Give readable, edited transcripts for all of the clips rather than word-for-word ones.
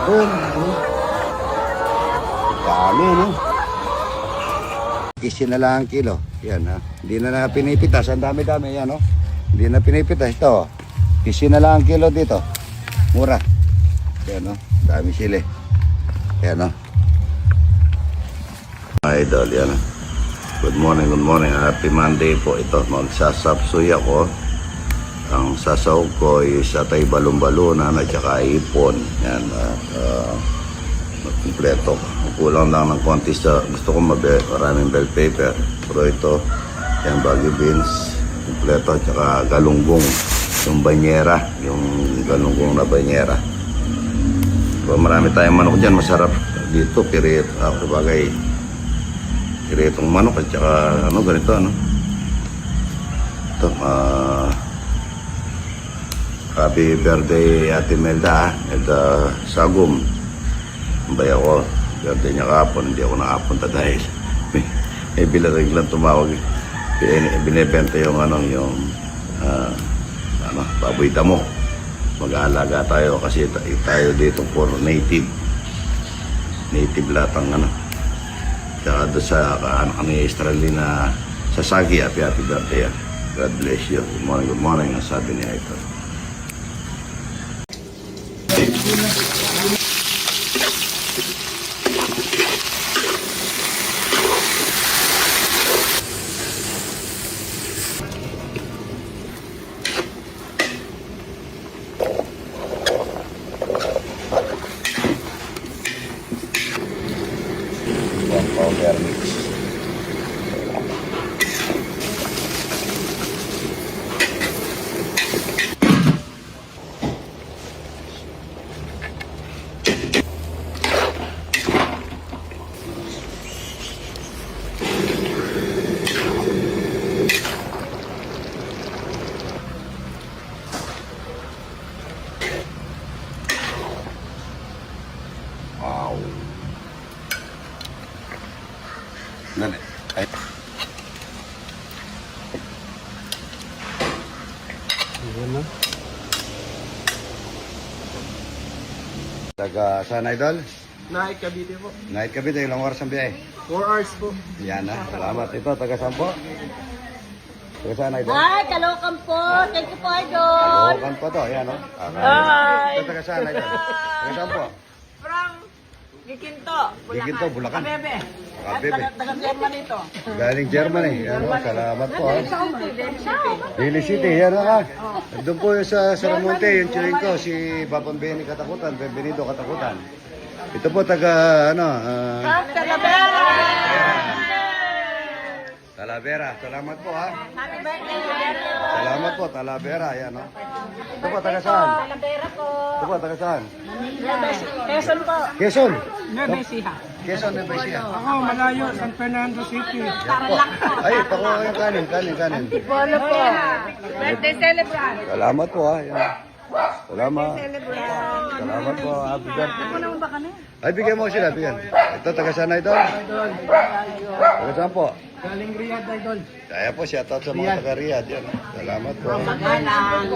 Doon. Dami, no? Isin na lang ang kilo. Yan, ha? Hindi na pinipitas. Ang dami-dami, yan, no? Hindi na pinipitas. Ito, isin na lang ang kilo dito. Mura. Yan, no? Dami sili. Yan, no? Idol, yan, no? Good morning, good morning. Happy Monday po ito. Magsasapsuy ako. Ang sasaw ko is atay balon-balunan at saka ipon. Yan, kompleto. Kulang lang ng konti sa gusto ko maraming bell pepper. Pero ito, yan bagyo beans, kompleto at saka galunggong. Yung banyera, yung galunggong na banyera. So, marami tayong manok dyan, masarap dito. Pirit, bagay. Piritong manok at saka ano ganito, ano. Ito, happy birthday Ate Melda, Melda Sagum. Bay ako, birthday niya kahapon, hindi ako nakapunta dahil may bilarig lang tumawag. Binibenta yung baboy damo. Mag-aalaga tayo kasi tayo dito for native lahat ang tsaka doon sa ni Estrelina Sasagi. Happy birthday. God bless you. Good morning, ang sabi niya ito. Powder mix. Wow. Dali. Ay. Ayan na. Taga saan, Idol? Night Cavite po. Night Cavite, ilang oras ang biyahe? 4 hours po. Yan na, salamat. Ito, taga saan po? Taga saan, Idol? Hi, Caloocan po. Thank you po, Idol. Caloocan po to, yan o. Hi. Ito, taga saan, Idol? Taga saan po? From Giginto, Bulacan. Giginto, Bulacan. Kabebe. Kabebe. Taga-German ito. Galing Germany. Yan o, salamat po. Daly City, yan o. Doon po yung sa Saramonte, yung chewing ko, si Papang Benny Katakutan, Benvenido Katakutan. Ito po, taga, From Talavera. Talavera. Salamat po, ha. Happy birthday, Talavera. Salamat po, Talavera. Yan o. Ito po, taga saan? Talavera po. Ito po, taga saan? Quezon po. Quezon. Nebesiha. Quezon, Nevesia. Ako, malayo, San Fernando City. Ay, ito ko yung kanin. Polo po. Birthday celebrant. Salamat po, ha. Yan. Salamat. Salamat po. Happy birthday. Ano naman ba kami? Ay, bigyan mo sila, bigyan. Ito, taga saan na ito? Taga saan po? Galing Riyadh, Idol. Kaya po, shoutout sa mga taga Riyadh. Yan. Salamat po. Magalang.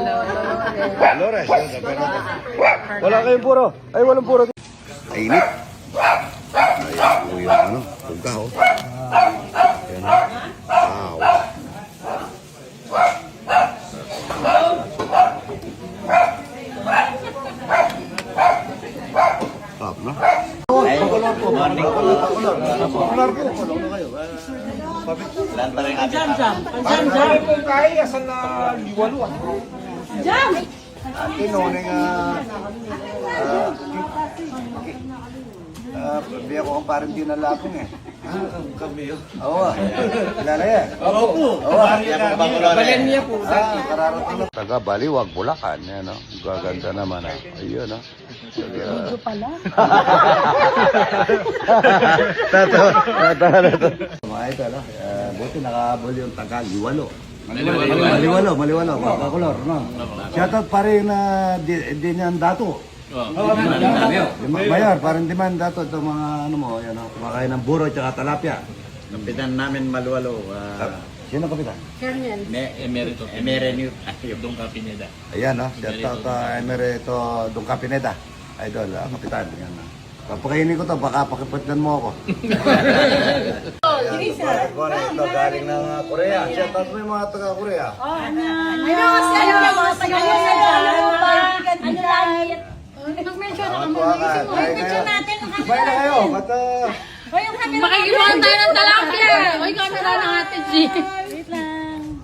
Flores. Wala kayong puro. Ay, walang puro. Ainit. Ayan po yung tugga, oh. Ayan. Wow. Stop na. Pakular po. Pakular po. Jam. Kaya po kaya, asan na liwalo ah. Jam. Tinuneng hindi ako ang parang dinalapong eh. Kami yun? Oo. Kilala yan? Oo. Balen niya po. Kararating na. Taga Baliwag, Bulacan. Yan, no? Gaganda naman. Ayun, no? Video pala. Tatawa na to. Mga ito, no? Buti nakahabol yung taga Liwalo. Maliwalo. Kakulor, no? Shoutout pa rin na di niyan dato. Mayor, parang demand dato itong mga yan, kumakain ng buro at talapia. Kapitan namin Maluwalo. Sino kapitan? Emerito. Yung Dong Capineda. Ayan, no? Shoutout Emerito Dong Capineda. Idol, kapitan. Yan na. Papakainin ko to, baka pakipatnan mo ako. Sige, sir. Ito galing ng Korea. Shout out mo yung mga taga-Korea. Ano kasi ano mo taga mag-mention ako mo. Mag-mention natin. Bye na kayo. Ba't Makikiluan tayo ng talakya. Oy, camera ng Ate G. Wait lang.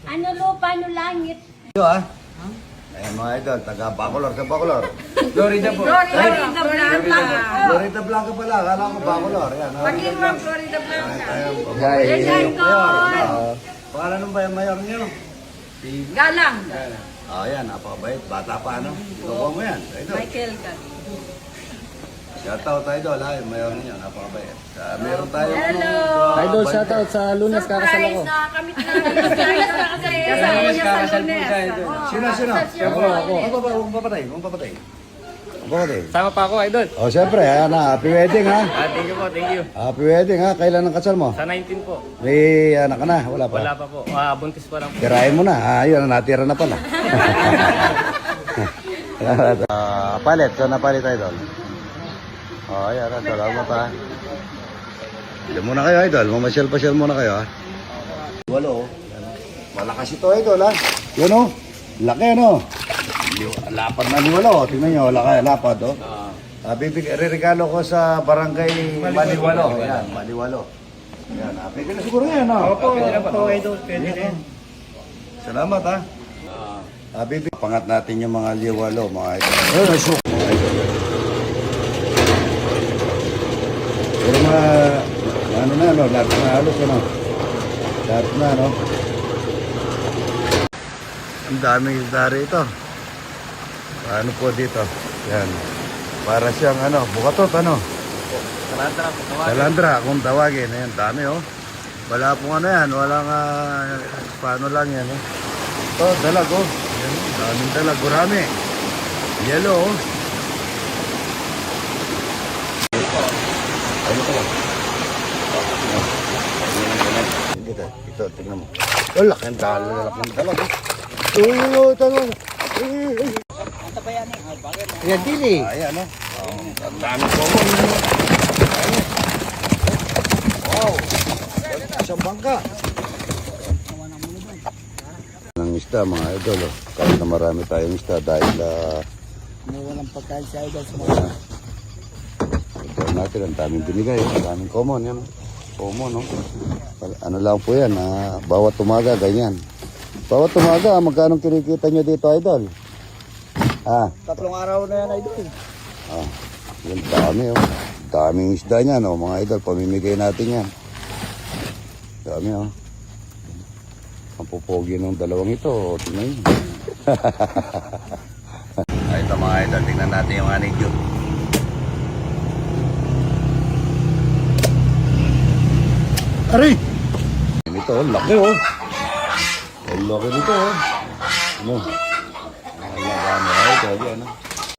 Ano lupa, ano langit. Yo ah. Ayan mga idol, taga Bacolor, sa Bacolor. Florida po. Florida Blanca. Florida Blanca pala, akala ko Bacolor. Ayan, Pag-iwan Florida Blanca. Ayan, mayor. Pangalan ng bayan mayor niyo? Galang. Ayan, napakabait. Bata pa ano? Ikukuha mo yan. Idol. Michael ka. Shoutout idol ha, yung mayor niyo, napakabait. Meron tayo. Hello. Idol, shoutout sa Lunes kakasal ako. Nakamit na kasama niya sa Lunes. Sino? Ako. Huwag papatay. Huwag papatay. Sama pa ako, Idol. Oh, siyempre, ayan na. Happy wedding ha. Thank you po, thank you. Happy wedding ha. Kailan ang kasal mo? Sa 19 po. May anak ka na? Wala pa? Wala pa po. Buntis pa lang po. Tirahin mo na. Ayun, natira na pala. Palit. So, napalit idol. Oh, ayan. Salamat ha. Diyan muna kayo idol. Mamasyal-pasyal muna kayo ha. Walo. Malakas ito idol ha. Yun o. Laki ano. Lapad na liwalo. Tingnan nyo. Lapad o. Regalo ko sa barangay Maliwalo. Ayan, Maliwalo. Ayan, pwede na siguro yan o. Opo, idol. Pwede rin. Salamat ha. Pangat natin yung mga liwalo, mga ito. Ayun, shook. Pero mga, ano na, no? Lahat na halos, ano? Lahat na, no? Ang daming isda rito. Ano po dito? Yan. Para siyang, ano, bukatot, ano? Salandra, kung tawagin. Ayan, dami, oh. Wala pong ano yan. Walang, paano lang yan, oh. Ito, dalag, oh. Yan, daming dalag. Gurami. Yellow, oh. Ano to? Ito, tingnan mo. Oh, laki ang dalag. Oh, dalag. Yan din eh. Ayan, no? Ang dami po mo. Wow. Isang bangka. Ng isda, mga idol. Oh. Kahit na marami tayong isda dahil Walang pagkain sa idol sa mga. ito natin, ang daming binigay. Ang daming common, yan. Common, no? Ano lang po yan, bawat umaga, ganyan. Bawat umaga, magkano kinikita nyo dito, idol? 3 araw na yan, idol. Yan dami, oh. Daming isda niyan, oh, mga idol. Pamimigay natin yan. Dami, oh. Ang pupogi ng dalawang ito, oh. Tingnan nyo. Ito, mga idol. Tingnan natin yung honeydew. Aray! Ito, oh. Laki, oh. Ang laki nito, oh. Ano?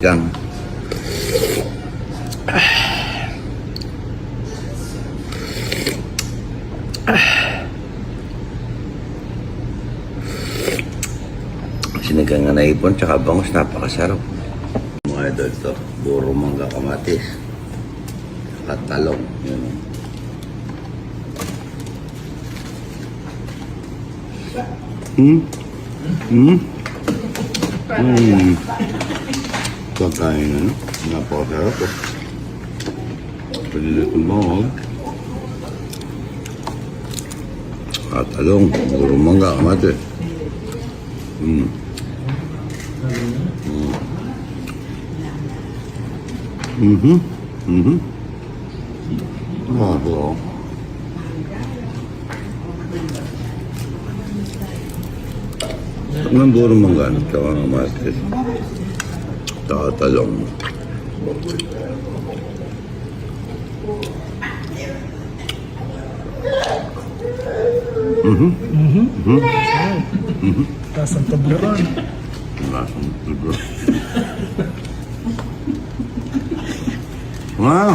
Yan. Sinigang na naipon tsaka bangus, napakasarap. Mga idol to, puro mangga kamatis. At talong. Yan. Pagkain ano? Napakasarap po. Palilit ng bawag. At talong, puro mangga kamatis. Wow. Ang puro mangga at kamatis. Talong. Lasang tableron. Lasang tableron. Wow.